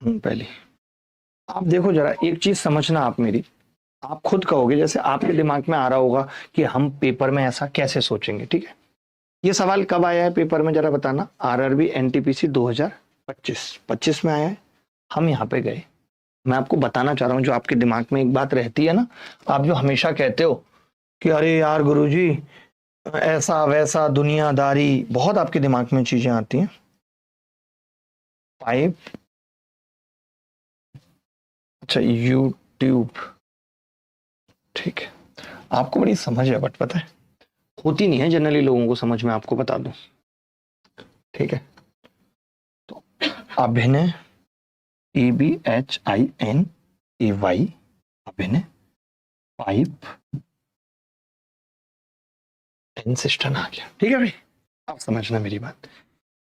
पहली आप देखो जरा एक चीज समझना, आप मेरी, आप खुद कहोगे, जैसे आपके दिमाग में आ रहा होगा कि हम पेपर में ऐसा कैसे सोचेंगे, ठीक है। ये सवाल कब आया है पेपर में जरा बताना। आरआरबी एनटीपीसी 2025 में आया है। हम यहाँ पे गए, मैं आपको बताना चाह रहा हूँ, जो आपके दिमाग में एक बात रहती है ना, आप जो हमेशा कहते हो कि अरे यार गुरुजी ऐसा वैसा दुनियादारी, बहुत आपके दिमाग में चीजें आती हैं। पाइप, अच्छा यूट्यूब, ठीक है, आपको बड़ी समझ है, बट पता है होती नहीं है जनरली लोगों को समझ में, आपको बता दूं, ठीक है। तो अभिनय ABHINAY, अभिनय पाइप एंड सिस्टम आ गया, ठीक है भाई। आप समझना मेरी बात,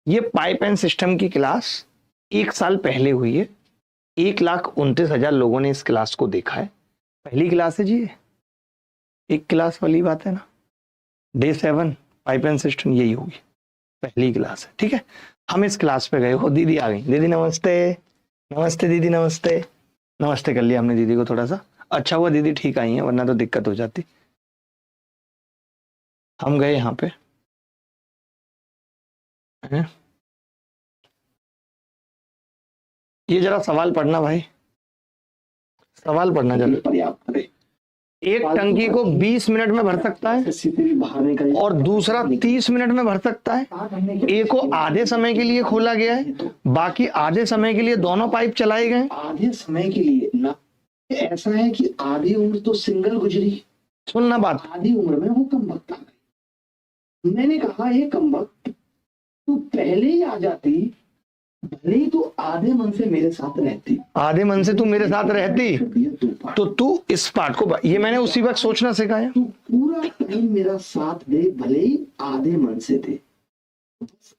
ये पाइप एंड सिस्टम की क्लास 1 साल पहले हुई है। 1,29,000 लोगों ने इस क्लास को देखा है। पहली क्लास है जी ये, एक क्लास वाली बात है ना। डे 7 पाइप एंड सिस्टम यही होगी, पहली क्लास है, ठीक है। हम इस क्लास पे गए हो, दीदी आ गई, दीदी नमस्ते। नमस्ते दीदी, नमस्ते। नमस्ते कर लिया हमने दीदी को थोड़ा सा, अच्छा हुआ दीदी ठीक आई है, वरना तो दिक्कत हो जाती। हम गए यहाँ पे हैं? ये जरा सवाल पढ़ना भाई, सवाल पढ़ना जरा। पर्याप्त, एक टंकी को 20 मिनट में भर सकता है और दूसरा 30 मिनट में भर सकता है। एक को आधे समय के लिए खोला गया है, बाकी आधे समय के लिए दोनों पाइप चलाए गए। आधे समय के लिए ना, ऐसा है कि आधी उम्र तो सिंगल गुजरी, सुनना बात, आधी उम्र में वो कम वक्त आ गई। मैंने कहा ये कम वक्त तू पहले ही आ जाती, भले ही तू आधे मन से मेरे साथ रहती, आधे मन से तू मेरे साथ रहती तो तू इस पार्ट को, ये मैंने उसी वक्त सोचना सिखाया। तू पूरा टाइम मेरा साथ दे, भले ही आधे मन से दे।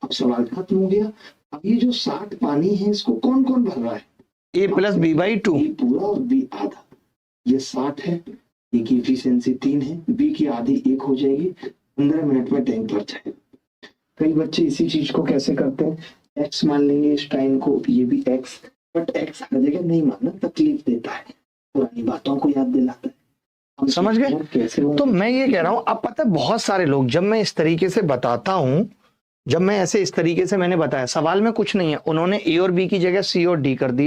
अब सवाल खत्म हो गया। अब ये जो 60 पानी है इसको कौन कौन भर रहा है? A + B/2 पूरा और B आधा। ये 60 है, A की एफिशिएंसी 3 है, B की आधी 1 हो जाएगी, 15 मिनट में टैंक भर जाएगा। कई बच्चे इसी चीज को कैसे करते हैं, एक्स मान लेंगे इस टाइम को, ये भी एक्स, बट एक्स हर जगह नहीं मानना, तकलीफ देता है, पुरानी बातों को याद दिलाता है। हम समझ गए? कैसे? तो मैं ये कह रहा हूं, अब पता है बहुत सारे लोग, जब मैं इस तरीके से बताता हूं, जब मैं ऐसे इस तरीके से मैंने बताया, सवाल में कुछ नहीं है, उन्होंने A और B की जगह C और D कर दिया।